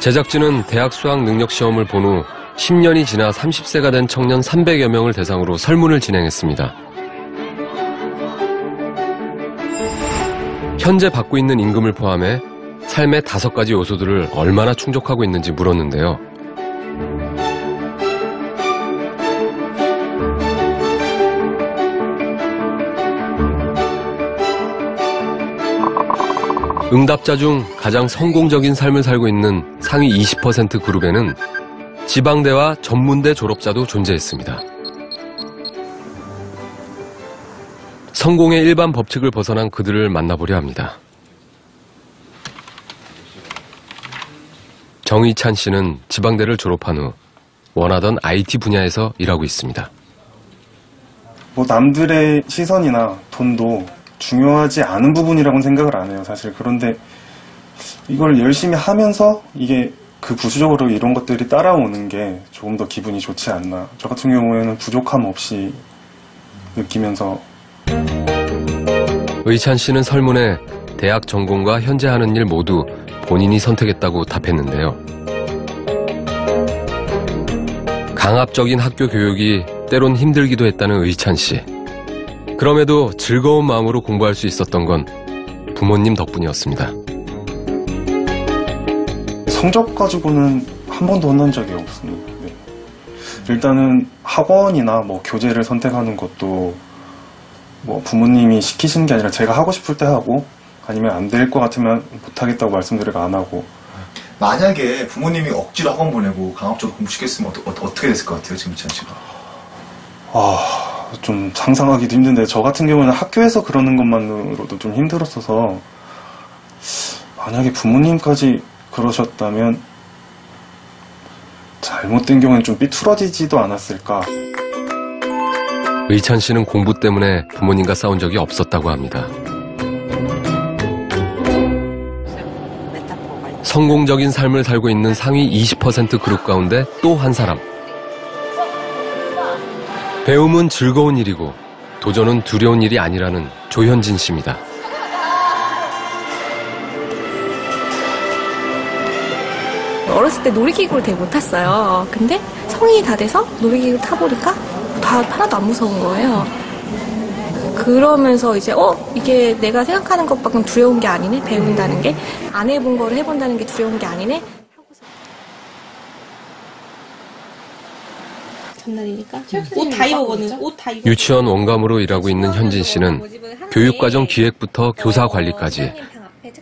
제작진은 대학 수학 능력 시험을 본 후 10년이 지나 30세가 된 청년 300여 명을 대상으로 설문을 진행했습니다. 현재 받고 있는 임금을 포함해 삶의 5가지 요소들을 얼마나 충족하고 있는지 물었는데요. 응답자 중 가장 성공적인 삶을 살고 있는 상위 20% 그룹에는 지방대와 전문대 졸업자도 존재했습니다. 성공의 일반 법칙을 벗어난 그들을 만나보려 합니다. 정의찬 씨는 지방대를 졸업한 후 원하던 IT 분야에서 일하고 있습니다. 남들의 시선이나 돈도 중요하지 않은 부분이라고는 생각을 안 해요, 사실. 그런데 이걸 열심히 하면서 이게 그 부수적으로 이런 것들이 따라오는 게 조금 더 기분이 좋지 않나. 저 같은 경우에는 부족함 없이 느끼면서. 의찬 씨는 설문에 대학 전공과 현재 하는 일 모두 본인이 선택했다고 답했는데요. 강압적인 학교 교육이 때론 힘들기도 했다는 의찬 씨. 그럼에도 즐거운 마음으로 공부할 수 있었던 건 부모님 덕분이었습니다. 성적 가지고는 한 번도 혼난 적이 없습니다. 네. 일단은 학원이나 교재를 선택하는 것도 부모님이 시키시는 게 아니라 제가 하고 싶을 때 하고, 아니면 안 될 것 같으면 못하겠다고 말씀드리고 안 하고. 만약에 부모님이 억지로 학원 보내고 강압적으로 공부시켰으면 어떻게 됐을 것 같아요, 지금 찬 씨가? 좀 상상하기도 힘든데, 저 같은 경우는 학교에서 그러는 것만으로도 좀 힘들었어서, 만약에 부모님까지 그러셨다면 잘못된 경우에는 좀 삐뚤어지지도 않았을까. 의찬 씨는 공부 때문에 부모님과 싸운 적이 없었다고 합니다. 성공적인 삶을 살고 있는 상위 20% 그룹 가운데 또 한 사람. 배움은 즐거운 일이고 도전은 두려운 일이 아니라는 조현진 씨입니다. 어렸을 때 놀이기구를 되게 못 탔어요. 근데 성인이 다 돼서 놀이기구 타보니까 하나도 안 무서운 거예요. 그러면서 이제 이게 내가 생각하는 것밖에 두려운 게 아니네. 배운다는 게. 안 해본 거를 해본다는 게 두려운 게 아니네. 전날이니까 옷 다 입어거든. 옷 다 입어. 유치원 원감으로 일하고 있는 현진 씨는 교육과정 기획부터 교사 관리까지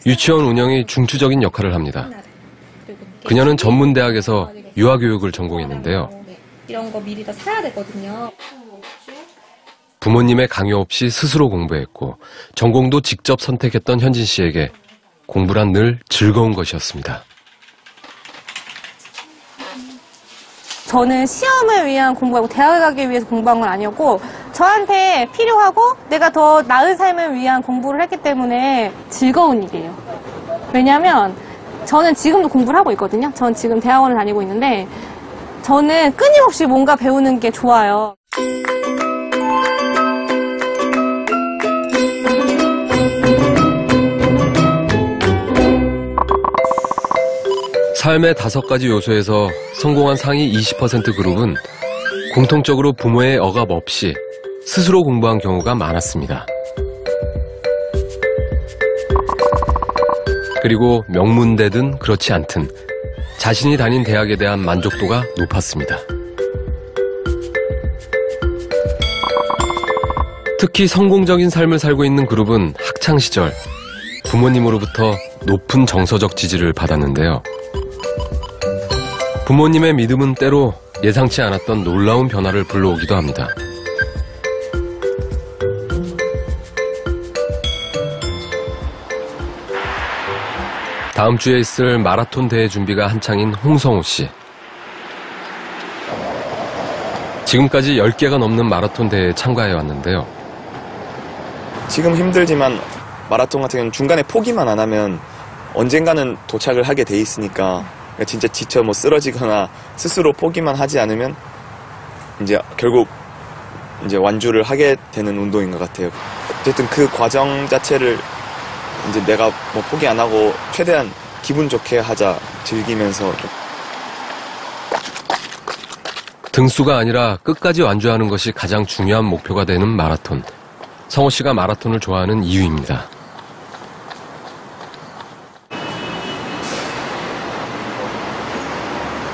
유치원 운영의 중추적인 역할을 합니다. 그녀는 전문대학에서 유아교육을 전공했는데요. 이런 거 미리 다 사야 되거든요. 부모님의 강요 없이 스스로 공부했고 전공도 직접 선택했던 현진 씨에게 공부란 늘 즐거운 것이었습니다. 저는 시험을 위한 공부하고 대학을 가기 위해서 공부한 건 아니었고 저한테 필요하고 내가 더 나은 삶을 위한 공부를 했기 때문에 즐거운 일이에요. 왜냐하면 저는 지금도 공부를 하고 있거든요. 전 지금 대학원을 다니고 있는데 저는 끊임없이 뭔가 배우는 게 좋아요. 삶의 5가지 요소에서 성공한 상위 20% 그룹은 공통적으로 부모의 억압 없이 스스로 공부한 경우가 많았습니다. 그리고 명문대든 그렇지 않든 자신이 다닌 대학에 대한 만족도가 높았습니다. 특히 성공적인 삶을 살고 있는 그룹은 학창시절 부모님으로부터 높은 정서적 지지를 받았는데요. 부모님의 믿음은 때로 예상치 않았던 놀라운 변화를 불러오기도 합니다. 다음 주에 있을 마라톤 대회 준비가 한창인 홍성호 씨. 지금까지 10개가 넘는 마라톤 대회에 참가해 왔는데요. 지금 힘들지만 마라톤 같은 경우는 중간에 포기만 안 하면 언젠가는 도착을 하게 돼 있으니까 진짜 지쳐 쓰러지거나 스스로 포기만 하지 않으면 이제 결국 이제 완주를 하게 되는 운동인 것 같아요. 어쨌든 그 과정 자체를 이제 내가 포기 안 하고 최대한 기분 좋게 하자, 즐기면서 좀. 등수가 아니라 끝까지 완주하는 것이 가장 중요한 목표가 되는 마라톤. 성호 씨가 마라톤을 좋아하는 이유입니다.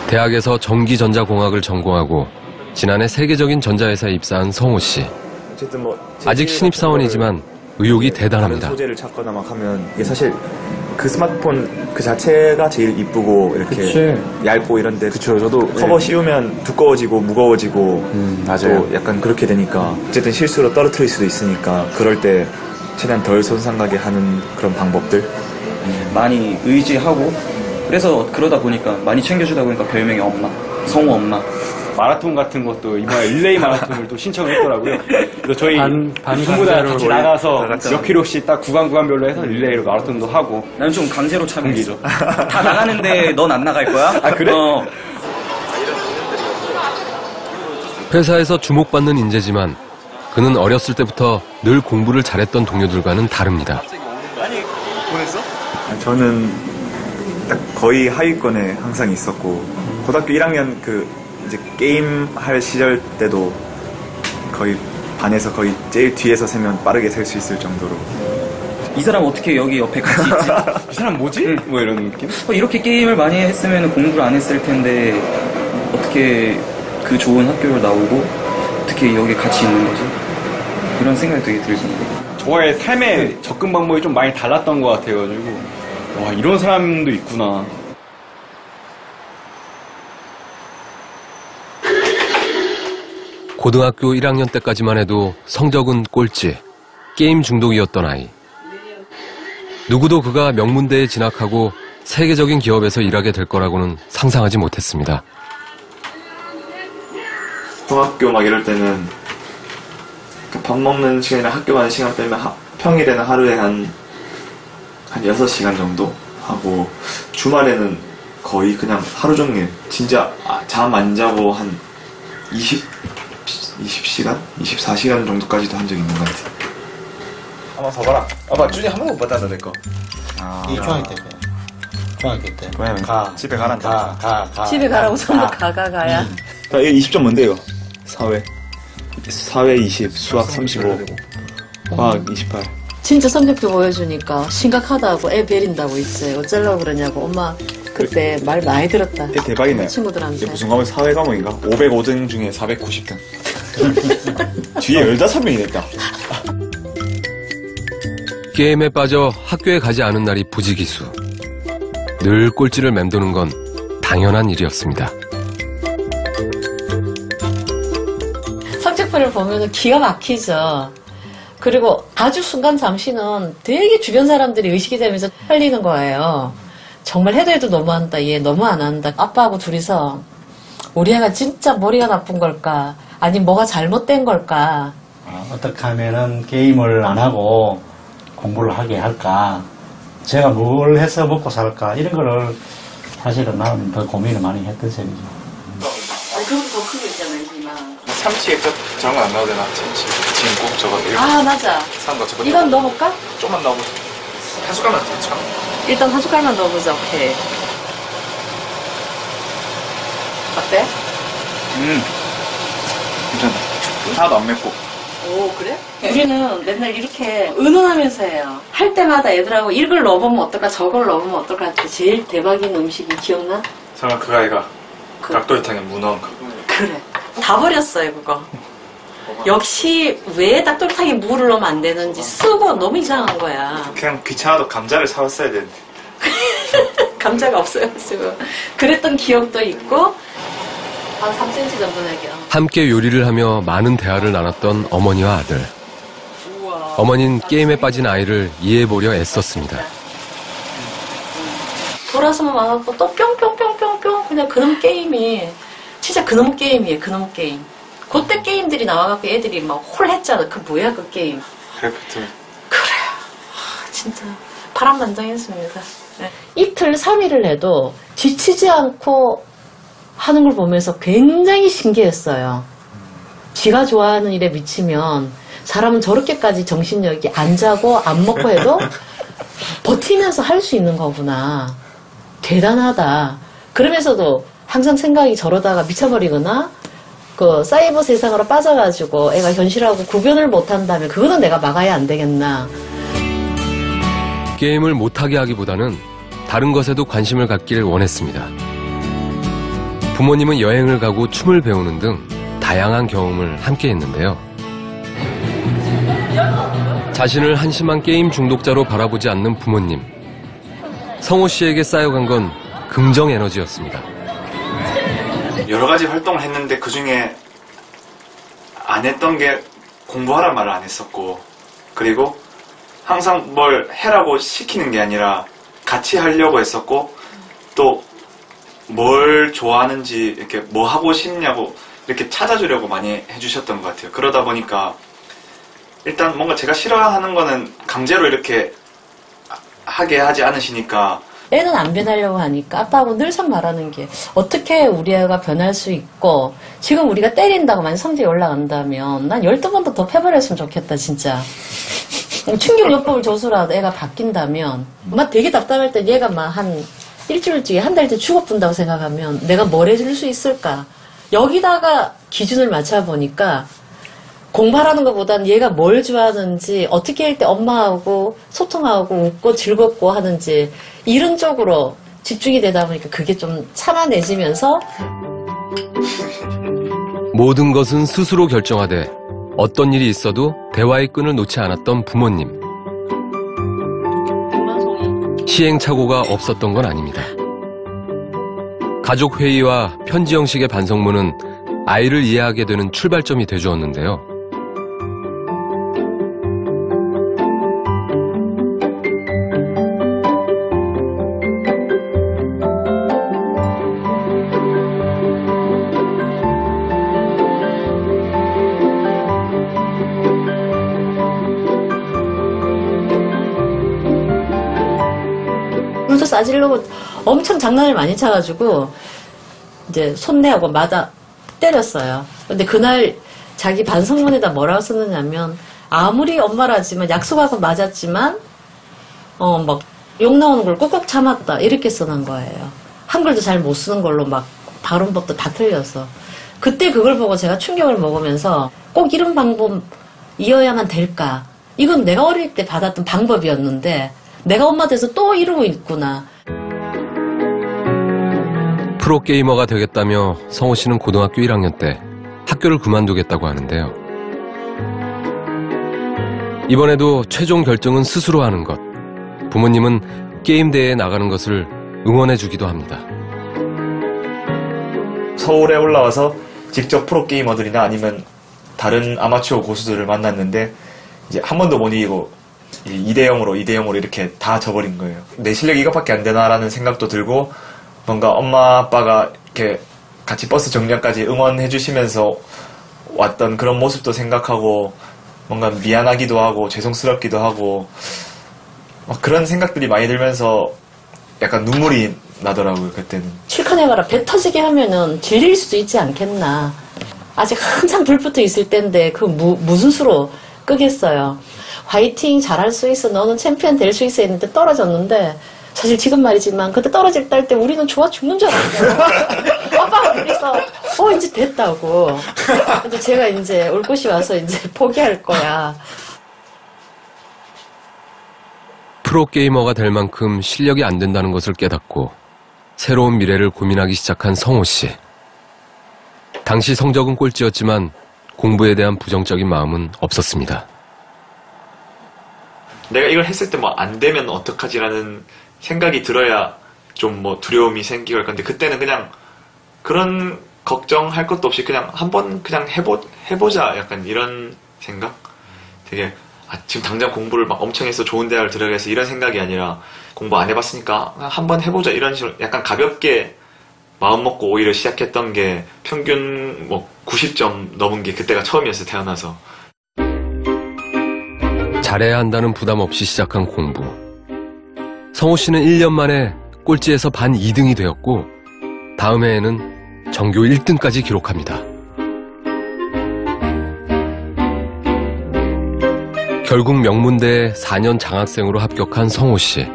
대학에서 전기전자공학을 전공하고 지난해 세계적인 전자회사에 입사한 성호 씨. 어쨌든 뭐 아직 신입사원이지만 의욕이 대단합니다. 다른 소재를 찾거나 막 하면 이게 사실 그 스마트폰 그 자체가 제일 이쁘고 이렇게 얇고 이런데 그쵸 저도 커버 씌우면 두꺼워지고 무거워지고 또 약간 그렇게 되니까 어쨌든 실수로 떨어뜨릴 수도 있으니까 그럴 때 최대한 덜 손상 가게 하는 그런 방법들 많이 의지하고 그래서 그러다 보니까 많이 챙겨주다 보니까 별명이 엄마, 성우 엄마. 마라톤 같은 것도 이번에 릴레이 마라톤을 또 신청을 했더라고요. 그래서 저희 전부 다 같이 나가서 몇 킬로씩 딱 구간별로 해서 릴레이로 마라톤도 하고. 난 좀 강제로 참여했어. 다 나가는데 넌 안 나갈 거야? 아 그래? 회사에서 주목받는 인재지만 그는 어렸을 때부터 늘 공부를 잘했던 동료들과는 다릅니다. 저는 딱 거의 하위권에 항상 있었고 고등학교 1학년 그 이제 게임 할 시절 때도 거의 반에서 거의 제일 뒤에서 세면 빠르게 셀 수 있을 정도로 이 사람 어떻게 여기 옆에 같이 있지? 이 사람 뭐지? 응. 뭐 이런 느낌? 이렇게 게임을 많이 했으면 공부를 안 했을 텐데 어떻게 그 좋은 학교를 나오고 어떻게 여기 같이 있는 거지? 이런 생각이 되게 들던데. 저의 삶의 접근 방법이 좀 많이 달랐던 것 같아가지고 와 이런 사람도 있구나. 고등학교 1학년 때까지만 해도 성적은 꼴찌, 게임 중독이었던 아이. 누구도 그가 명문대에 진학하고 세계적인 기업에서 일하게 될 거라고는 상상하지 못했습니다. 중학교 막 이럴 때는 밥 먹는 시간이랑 학교 가는 시간 빼면 평일에는 하루에 한 6시간 정도 하고 주말에는 거의 그냥 하루 종일 진짜 잠 안 자고 한 20시간? 24시간 정도까지도 한 적이 있는 것 같아. 한번 서봐라. 아빠 준이 한 번도 못 봤다 내 거. 이 중학교 때. 중학교 때. 왜냐면 집에 가란다. 가. 집에 가라고 전부 가야. 이거 20점 뭔데 이거? 사회 20, 수학 35, 과학 28. 진짜 성적표 보여주니까 심각하다고 애 베린다고 있어요. 어쩌려고 그러냐고. 엄마 그때 말 많이 들었다. 이게 대박이네. 친구들한테. 무슨 과목? 사회 과목인가? 505등 중에 490등. 뒤에 15명이 됐다. 게임에 빠져 학교에 가지 않은 날이 부지기수. 늘 꼴찌를 맴도는 건 당연한 일이었습니다. 성적표를 보면 기가 막히죠. 그리고 아주 순간 잠시는 되게 주변 사람들이 의식이 되면서 헷갈리는 거예요. 정말 해도 너무한다. 얘 너무 안 한다. 아빠하고 둘이서 우리 애가 진짜 머리가 나쁜 걸까? 아니면 뭐가 잘못된 걸까? 어떻게 하면은 게임을 안 하고 공부를 하게 할까? 제가 뭘 해서 먹고 살까? 이런 거를 사실은 나는 더 고민을 많이 했던 셈이죠. 그럼 더 크게 있잖아요, 희망. 참치에 저런 거 안 넣어도 되나? 참치. 지금 꼭 저거. 아, 맞아. 산거 저거. 이건 넣어볼까? 좀만 넣어보자. 한 숟갈만 넣자. 일단 한 숟갈만 넣어보자, 오케이. 어때? 괜찮다. 하나도 안 맵고. 오, 그래? 우리는 맨날 이렇게 의논하면서 해요. 할 때마다 애들하고 이걸 넣어보면 어떨까, 저걸 넣어보면 어떨까 할 때 제일 대박인 음식이 기억나? 설마 그 아이가 닭도리탕에 무 넣은 거. 그래. 다 버렸어요, 그거. 역시 왜 닭도리탕에 무를 넣으면 안 되는지 쓰고 너무 이상한 거야. 그냥 귀찮아도 감자를 사왔어야 되는데. 감자가 없어가지고. 그랬던 기억도 있고, 한 3cm 정도 되게요. 함께 요리를 하며 많은 대화를 나눴던 어머니와 아들. 어머니는 게임에 빠진 아이를 이해해보려 애썼습니다. 돌아서만 와갖고 또 뿅뿅뿅뿅뿅 그냥 그놈 게임이 진짜 그놈 게임이에요. 그놈 게임. 그때 게임들이 나와갖고 애들이 막 홀했잖아. 그 뭐야 그 게임. 크래프트. 그래요. 진짜 파란만장했습니다. 네. 이틀 3일을 해도 지치지 않고 하는 걸 보면서 굉장히 신기했어요. 지가 좋아하는 일에 미치면 사람은 저렇게까지 정신력이 안 자고 안 먹고 해도 버티면서 할 수 있는 거구나. 대단하다. 그러면서도 항상 생각이 저러다가 미쳐버리거나 그 사이버 세상으로 빠져가지고 애가 현실하고 구별을 못한다면 그거는 내가 막아야 안 되겠나. 게임을 못하게 하기보다는 다른 것에도 관심을 갖길 원했습니다. 부모님은 여행을 가고 춤을 배우는 등 다양한 경험을 함께 했는데요. 자신을 한심한 게임 중독자로 바라보지 않는 부모님. 성호 씨에게 쌓여간 건 긍정 에너지였습니다. 여러 가지 활동을 했는데 그 중에 안 했던 게 공부하란 말을 안 했었고, 그리고 항상 뭘 해라고 시키는 게 아니라 같이 하려고 했었고, 또 뭘 좋아하는지 이렇게 뭐 하고 싶냐고 이렇게 찾아주려고 많이 해주셨던 것 같아요. 그러다 보니까 일단 뭔가 제가 싫어하는 거는 강제로 이렇게 하게 하지 않으시니까. 애는 안 변하려고 하니까 아빠하고 늘상 말하는 게 어떻게 우리 애가 변할 수 있고, 지금 우리가 때린다고 만약 성적이 올라간다면 난 12번도 더 패버렸으면 좋겠다 진짜. 충격요법을 줘서라도 애가 바뀐다면, 막 되게 답답할 때 얘가 막 한 일주일째 한 달째 죽어뿐다고 생각하면 내가 뭘 해줄 수 있을까. 여기다가 기준을 맞춰보니까 공부하라는 것보다는 얘가 뭘 좋아하는지, 어떻게 할 때 엄마하고 소통하고 웃고 즐겁고 하는지 이런 쪽으로 집중이 되다 보니까 그게 좀 참아내지면서 모든 것은 스스로 결정하되 어떤 일이 있어도 대화의 끈을 놓지 않았던 부모님. 시행착오가 없었던 건 아닙니다. 가족 회의와 편지 형식의 반성문은 아이를 이해하게 되는 출발점이 되주었는데요. 물도 싸지려고 엄청 장난을 많이 쳐가지고 이제 손내하고 마다 때렸어요. 근데 그날 자기 반성문에다 뭐라고 썼느냐면, 아무리 엄마라지만 약속하고 맞았지만 막 욕 나오는 걸 꾹꾹 참았다 이렇게 써놓은 거예요. 한글도 잘 못 쓰는 걸로 막 발음법도 다 틀려서. 그때 그걸 보고 제가 충격을 먹으면서 꼭 이런 방법이어야만 될까. 이건 내가 어릴 때 받았던 방법이었는데 내가 엄마 돼서 또 이러고 있구나. 프로게이머가 되겠다며 성호 씨는 고등학교 1학년 때 학교를 그만두겠다고 하는데요. 이번에도 최종 결정은 스스로 하는 것. 부모님은 게임 대회에 나가는 것을 응원해주기도 합니다. 서울에 올라와서 직접 프로게이머들이나 아니면 다른 아마추어 고수들을 만났는데 이제 한 번도 못 이기고 2대0으로 이렇게 다 져버린 거예요. 내 실력이 이것밖에 안 되나라는 생각도 들고, 뭔가 엄마 아빠가 이렇게 같이 버스 정류장까지 응원해 주시면서 왔던 그런 모습도 생각하고 뭔가 미안하기도 하고 죄송스럽기도 하고 막 그런 생각들이 많이 들면서 약간 눈물이 나더라고요. 그때는. 실컷해봐라. 배 터지게 하면은 질릴 수도 있지 않겠나. 아직 한참 불붙어 있을 때인데 그 무슨 수로 끄겠어요. 화이팅, 잘할 수 있어, 너는 챔피언 될 수 있어 했는데 떨어졌는데, 사실 지금 말이지만 그때 떨어질 때 우리는 좋아 죽는 줄 알았어요. 아빠가 그래서 이제 됐다고. 근데 제가 이제 올 곳이 와서 이제 포기할 거야. 프로게이머가 될 만큼 실력이 안 된다는 것을 깨닫고 새로운 미래를 고민하기 시작한 성호 씨. 당시 성적은 꼴찌였지만 공부에 대한 부정적인 마음은 없었습니다. 내가 이걸 했을 때 뭐 안 되면 어떡하지라는 생각이 들어야 좀 뭐 두려움이 생기고 할 건데, 그때는 그냥 그런 걱정할 것도 없이 그냥 한번 그냥 해보자 약간 이런 생각? 되게 지금 당장 공부를 막 엄청 해서 좋은 대학을 들어가서 이런 생각이 아니라 공부 안 해봤으니까 한번 해보자 이런 식으로 약간 가볍게 마음 먹고 오히려 시작했던 게 평균 뭐 90점 넘은 게 그때가 처음이었어요. 태어나서. 잘해야 한다는 부담 없이 시작한 공부. 성호 씨는 1년 만에 꼴찌에서 반 2등이 되었고 다음 해에는 전교 1등까지 기록합니다. 결국 명문대에 4년 장학생으로 합격한 성호 씨.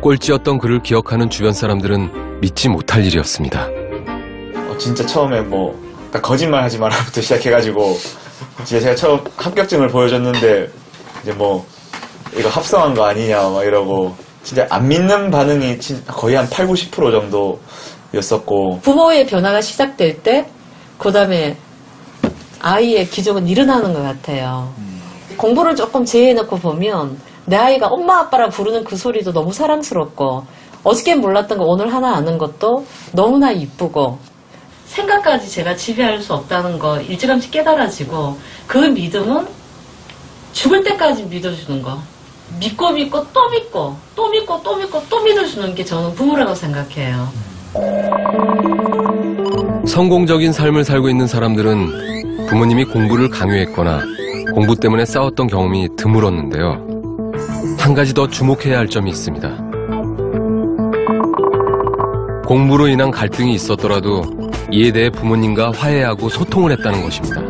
꼴찌였던 그를 기억하는 주변 사람들은 믿지 못할 일이었습니다. 진짜 처음에 뭐 거짓말 하지 마라부터 시작해가지고 진짜 제가 처음 합격증을 보여줬는데 이제 뭐 이거 합성한 거 아니냐 막 이러고 진짜 안 믿는 반응이 거의 한 80, 90% 정도였었고 부모의 변화가 시작될 때 그 다음에 아이의 기적은 일어나는 것 같아요. 공부를 조금 제해놓고 보면 내 아이가 엄마 아빠라 부르는 그 소리도 너무 사랑스럽고 어저께 몰랐던 거 오늘 하나 아는 것도 너무나 이쁘고 생각까지 제가 지배할 수 없다는 거 일찌감치 깨달아지고 그 믿음은 죽을 때까지 믿어주는 거 믿고 또 믿고 또 믿고 또 믿고 또 믿어주는 게 저는 부모라고 생각해요. 성공적인 삶을 살고 있는 사람들은 부모님이 공부를 강요했거나 공부 때문에 싸웠던 경험이 드물었는데요. 한 가지 더 주목해야 할 점이 있습니다. 공부로 인한 갈등이 있었더라도 이에 대해 부모님과 화해하고 소통을 했다는 것입니다.